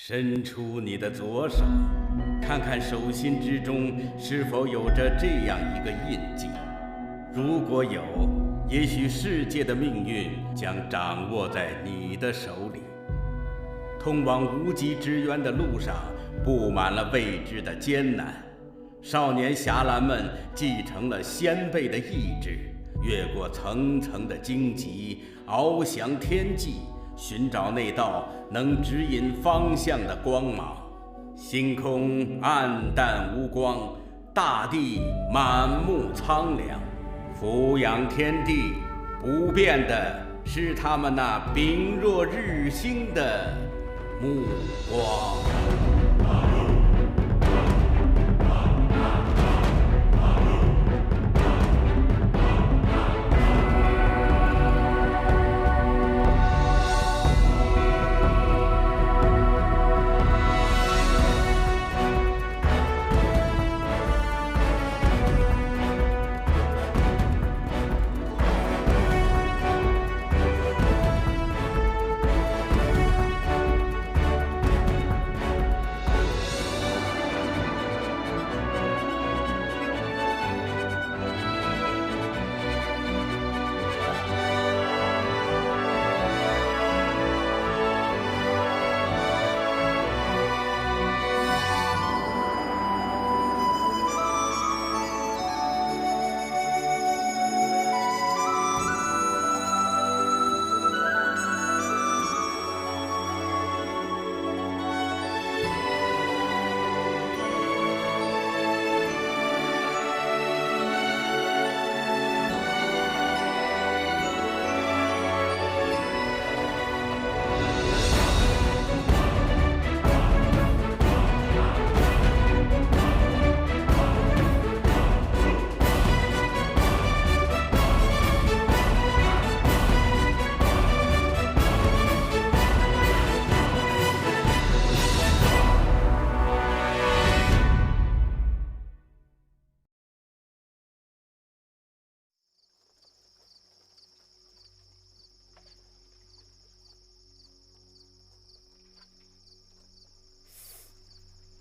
伸出你的左手，看看手心之中是否有着这样一个印记。如果有，也许世界的命运将掌握在你的手里。通往无极之渊的路上布满了未知的艰难，少年侠岚们继承了先辈的意志，越过层层的荆棘，翱翔天际，寻找那道能指引方向的光芒。星空暗淡无光，大地满目苍凉，俯仰天地，不变的是他们那秉若日星的目光。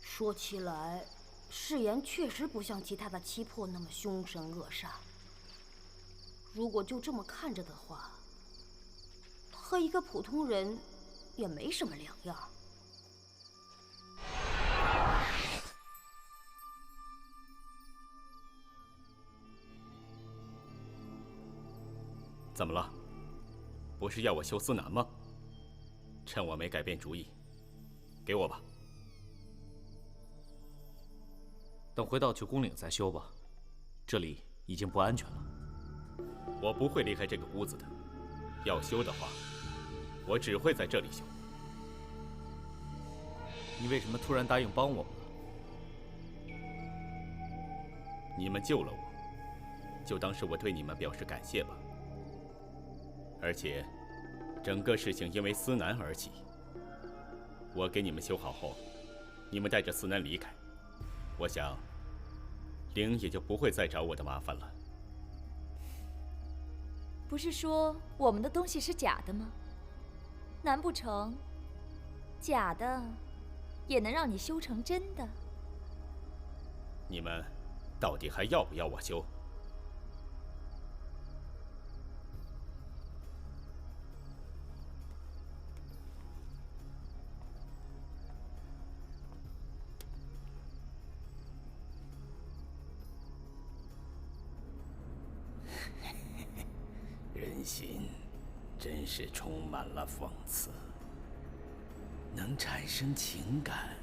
说起来，誓言确实不像其他的七魄那么凶神恶煞。如果就这么看着的话，他和一个普通人也没什么两样。怎么了？不是要我修司南吗？趁我没改变主意，给我吧。等回到九宫岭再修吧，这里已经不安全了。我不会离开这个屋子的。要修的话，我只会在这里修。你为什么突然答应帮我们了？你们救了我，就当是我对你们表示感谢吧。而且，整个事情因为司南而起。我给你们修好后，你们带着司南离开，我想，灵也就不会再找我的麻烦了。不是说我们的东西是假的吗？难不成假的也能让你修成真的？你们到底还要不要我修？人心真是充满了讽刺，能产生情感，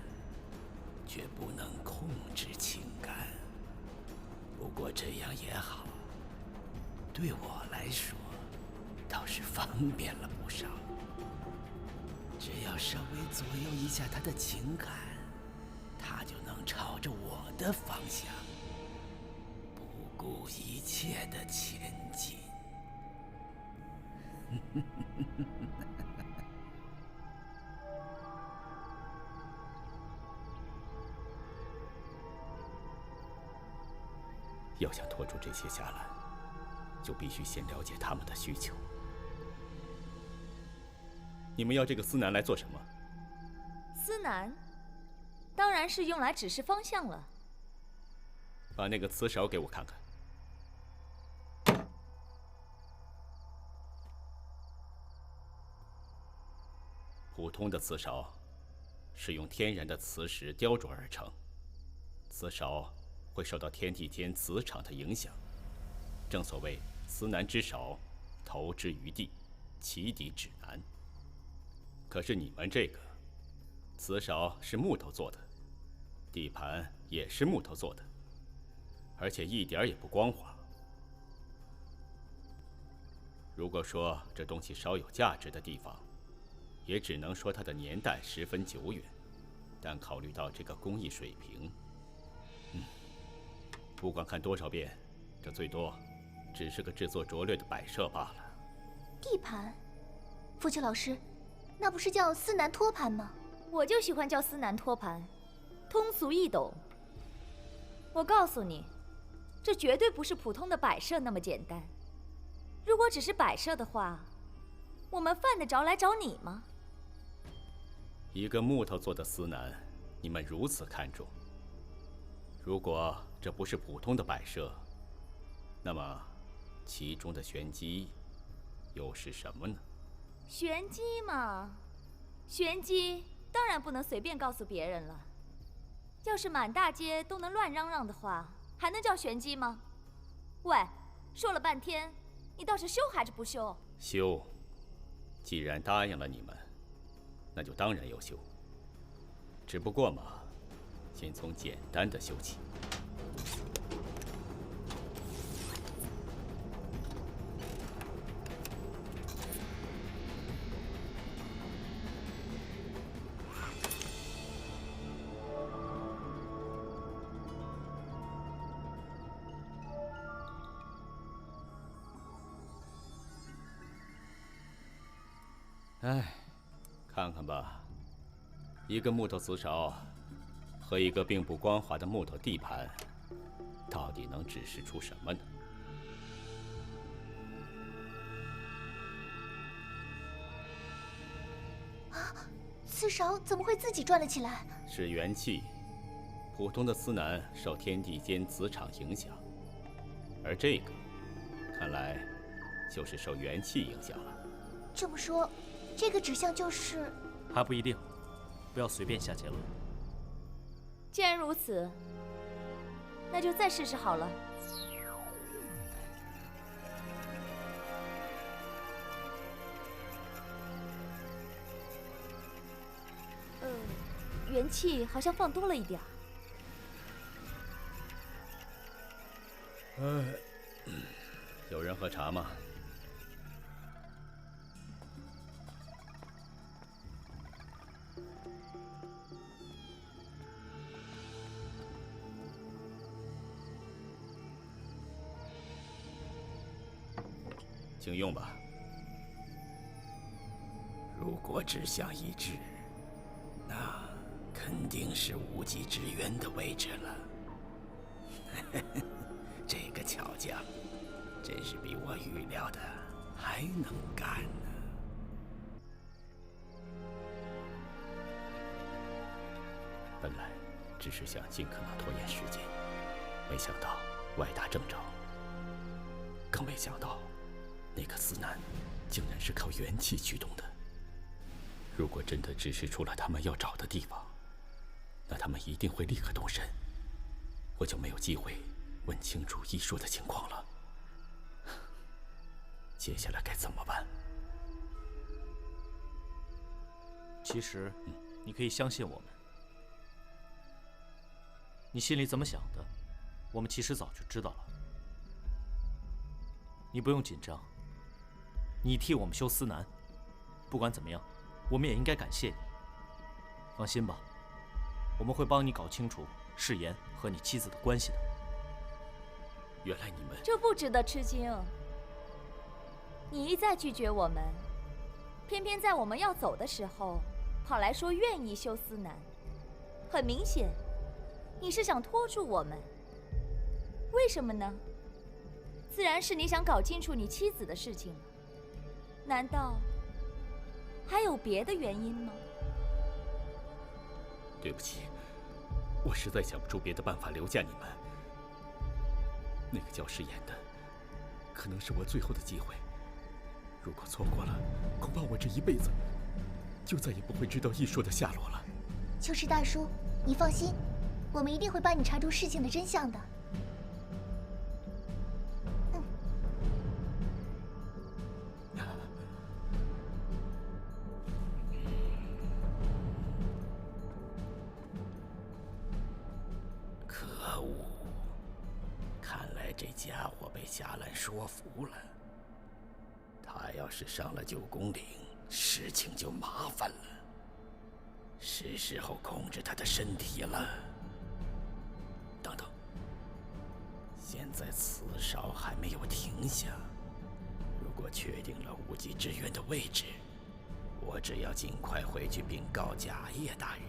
却不能控制情感。不过这样也好，对我来说倒是方便了不少。只要稍微左右一下他的情感，他就能朝着我的方向不顾一切的前进。要想拖住这些侠岚，就必须先了解他们的需求。你们要这个司南来做什么？司南，当然是用来指示方向了。把那个磁勺给我看看。普通的磁勺是用天然的磁石雕琢而成，磁勺会受到天地间磁场的影响。正所谓司南之勺，投之于地，其底指南。可是你们这个磁勺是木头做的，地盘也是木头做的，而且一点也不光滑。如果说这东西稍有价值的地方，也只能说它的年代十分久远，但考虑到这个工艺水平，不管看多少遍，这最多只是个制作拙劣的摆设罢了。地盘，傅秋老师，那不是叫司南托盘吗？我就喜欢叫司南托盘，通俗易懂。我告诉你，这绝对不是普通的摆设那么简单。如果只是摆设的话，我们犯得着来找你吗？一个木头做的司南，你们如此看重。如果这不是普通的摆设，那么其中的玄机又是什么呢？玄机嘛，玄机当然不能随便告诉别人了。要是满大街都能乱嚷嚷的话，还能叫玄机吗？喂，说了半天，你倒是修还是不修？修，既然答应了你们，那就当然要修。只不过嘛，先从简单的修起。哎，看看吧，一个木头磁勺和一个并不光滑的木头地盘，到底能指示出什么呢？磁勺怎么会自己转了起来？是元气。普通的司南受天地间磁场影响，而这个，看来就是受元气影响了。这么说，这个指向就是……还不一定，不要随便下结论。既然如此，那就再试试好了。元气好像放多了一点儿。有人喝茶吗？请用吧。如果指向一致，那肯定是无稽之渊的位置了。这个巧匠，真是比我预料的还能干呢。本来只是想尽可能拖延时间，没想到外大正着，更没想到那个司南竟然是靠元气驱动的。如果真的指示出了他们要找的地方，那他们一定会立刻动身，我就没有机会问清楚艺术的情况了。接下来该怎么办？其实，你可以相信我们。你心里怎么想的，我们其实早就知道了。你不用紧张，你替我们修司南，不管怎么样，我们也应该感谢你。放心吧，我们会帮你搞清楚誓言和你妻子的关系的。原来你们……这不值得吃惊。你一再拒绝我们，偏偏在我们要走的时候，跑来说愿意修司南。很明显，你是想拖住我们。为什么呢？自然是你想搞清楚你妻子的事情了。难道还有别的原因吗？对不起，我实在想不出别的办法留下你们。那个叫誓言的，可能是我最后的机会。如果错过了，恐怕我这一辈子就再也不会知道艺术的下落了。秋实大叔，你放心，我们一定会帮你查出事情的真相的。可恶！看来这家伙被夏兰说服了。他要是上了9宫岭，事情就麻烦了。是时候控制他的身体了。等等，现在刺勺还没有停下。如果确定了无极之渊的位置，我只要尽快回去禀告贾叶大人，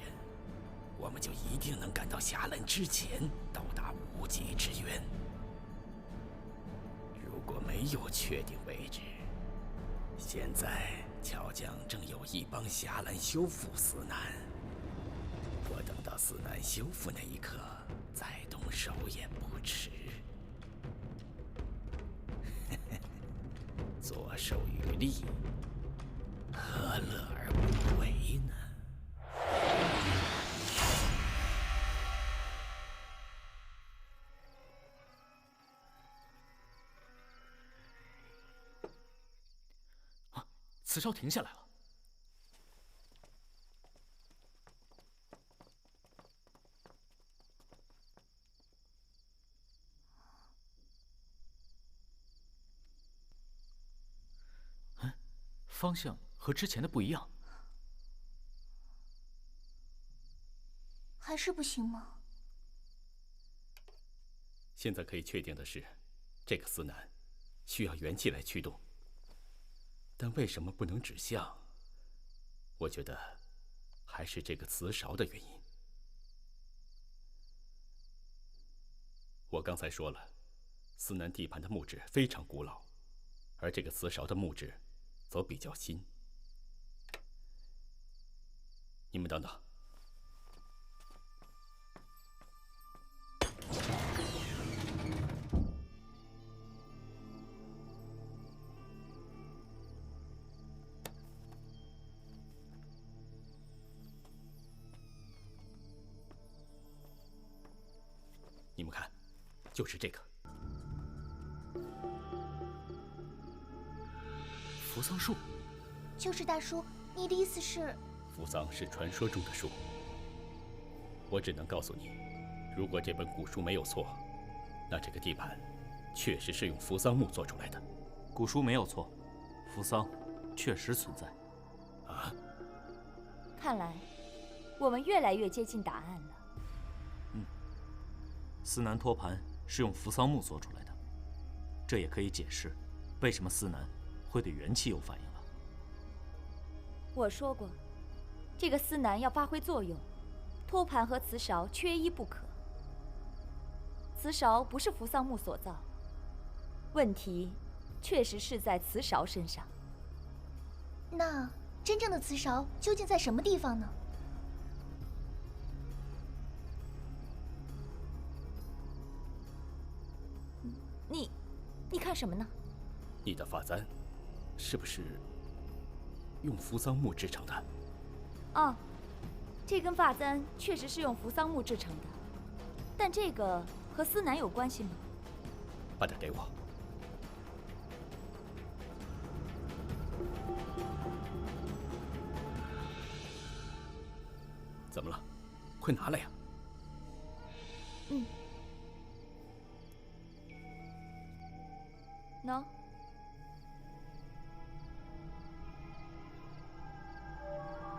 我们就一定能赶到夏兰之前到达无极之渊。如果没有确定位置，现在乔将正有意帮夏兰修复司南。我等到司南修复那一刻再动手也不迟。左手余力，何乐而不为呢？刺烧停下来了。方向和之前的不一样，还是不行吗？现在可以确定的是，这个司南需要元气来驱动。但为什么不能指向？我觉得还是这个磁勺的原因。我刚才说了，司南地盘的木质非常古老，而这个磁勺的木质则比较新。你们等等。你们看，就是这个扶桑树。秋实大叔，你的意思是？扶桑是传说中的树，我只能告诉你，如果这本古书没有错，那这个地盘确实是用扶桑木做出来的。古书没有错，扶桑确实存在。啊？看来我们越来越接近答案了。司南托盘是用扶桑木做出来的，这也可以解释为什么司南会对元气有反应了。我说过，这个司南要发挥作用，托盘和磁勺缺一不可。磁勺不是扶桑木所造，问题确实是在磁勺身上。那真正的磁勺究竟在什么地方呢？你看什么呢？你的发簪是不是用扶桑木制成的？啊，这根发簪确实是用扶桑木制成的，但这个和司南有关系吗？把它给我。怎么了？快拿来呀！喏，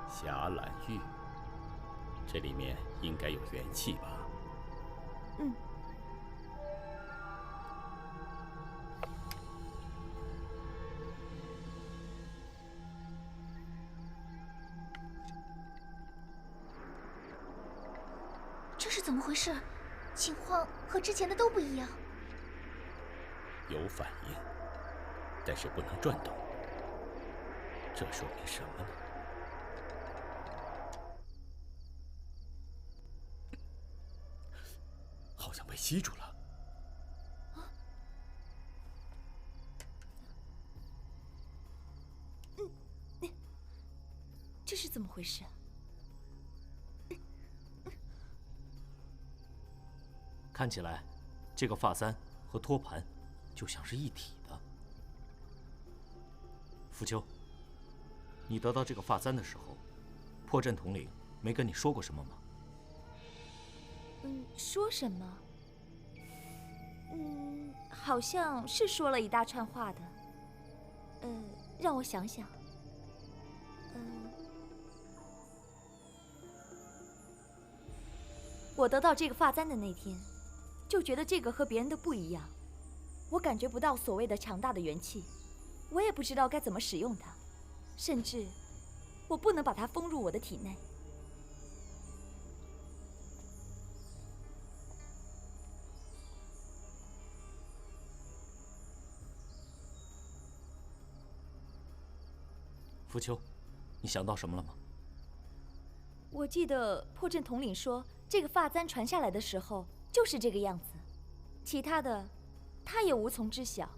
霞兰玉，这里面应该有元气吧？这是怎么回事？情况和之前的都不一样。有反应，但是不能转动，这说明什么呢？吸住了。这是怎么回事？看起来，这个发簪和托盘就像是一体的。浮丘，你得到这个发簪的时候，破阵统领没跟你说过什么吗？说什么？好像是说了一大串话的。让我想想。我得到这个发簪的那天，就觉得这个和别人的不一样。我感觉不到所谓的强大的元气，我也不知道该怎么使用它，甚至我不能把它封入我的体内。浮丘，你想到什么了吗？我记得破阵统领说，这个发簪传下来的时候就是这个样子，其他的他也无从知晓，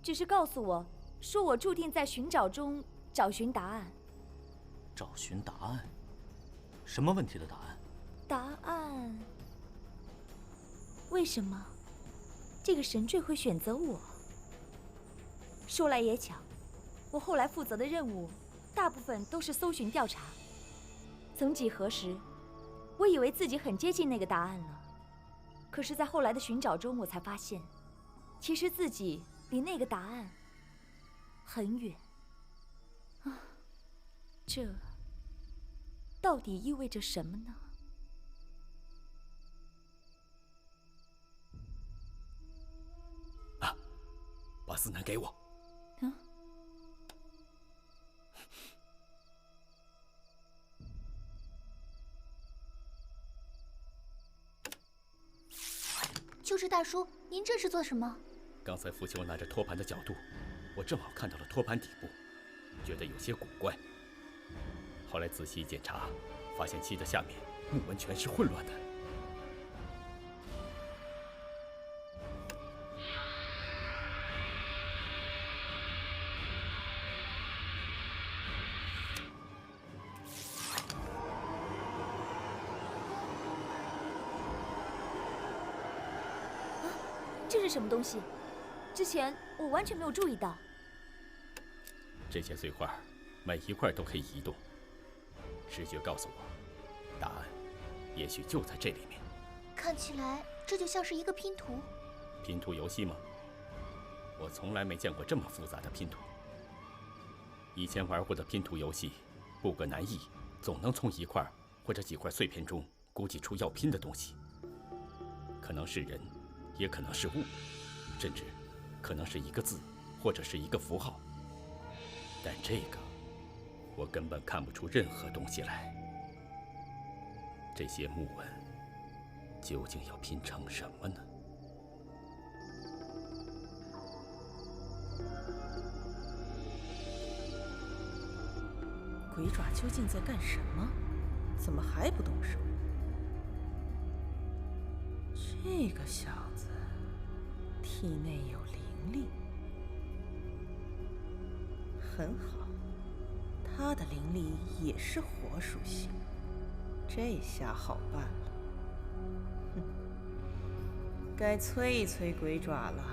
只是告诉我说我注定在寻找中找寻答案。找寻答案？什么问题的答案？答案？为什么这个神坠会选择我？说来也巧，我后来负责的任务大部分都是搜寻调查。曾几何时，我以为自己很接近那个答案了，可是在后来的寻找中，我才发现，其实自己离那个答案很远。这到底意味着什么呢？把司南给我。救世大叔，您这是做什么？刚才浮丘拿着托盘的角度，我正好看到了托盘底部，觉得有些古怪。后来仔细检查，发现漆的下面木纹全是混乱的。这是什么东西？之前我完全没有注意到。这些碎块，每一块都可以移动。直觉告诉我，答案也许就在这里面。看起来这就像是一个拼图。拼图游戏吗？我从来没见过这么复杂的拼图。以前玩过的拼图游戏，不管难易，总能从一块或者几块碎片中估计出要拼的东西。可能是人，也可能是物，甚至可能是一个字，或者是一个符号。但这个，我根本看不出任何东西来。这些木纹究竟要拼成什么呢？鬼爪究竟在干什么？怎么还不动手？这个小子体内有灵力，很好，他的灵力也是火属性，这下好办了。哼，该催一催鬼爪了。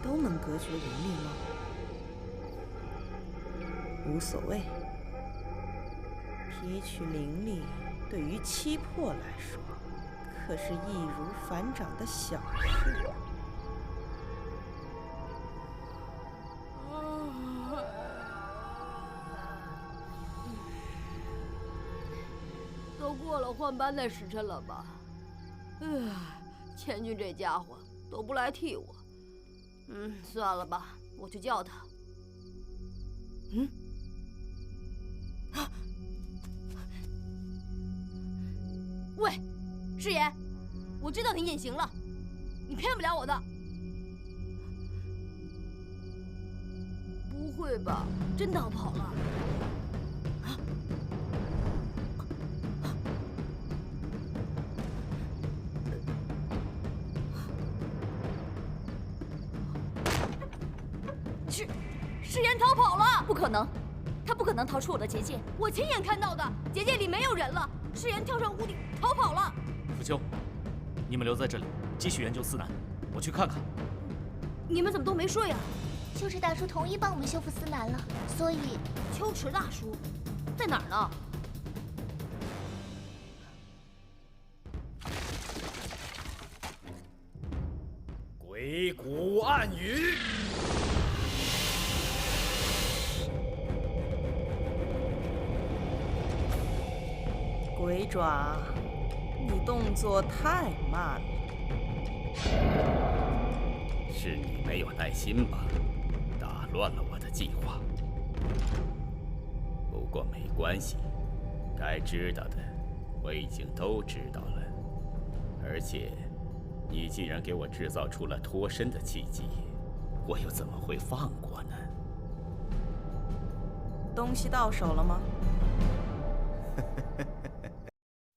都能隔绝灵力吗？无所谓，提取灵力对于七魄来说，可是易如反掌的小事。都过了换班的时辰了吧？千钧这家伙都不来替我。算了吧，我去叫他。喂，师爷，我知道你隐形了，你骗不了我的。不会吧？真逃跑了？誓言逃跑了？不可能，他不可能逃出我的结界。我亲眼看到的，结界里没有人了。誓言跳上屋顶逃跑了。傅秋，你们留在这里，继续研究司南，我去看看。你们怎么都没睡啊？秋池大叔同意帮我们修复司南了，所以秋池大叔在哪儿呢？鬼谷暗语。鬼爪，你动作太慢了。是你没有耐心吧？打乱了我的计划。不过没关系，该知道的我已经都知道了。而且，你既然给我制造出了脱身的契机，我又怎么会放过呢？东西到手了吗？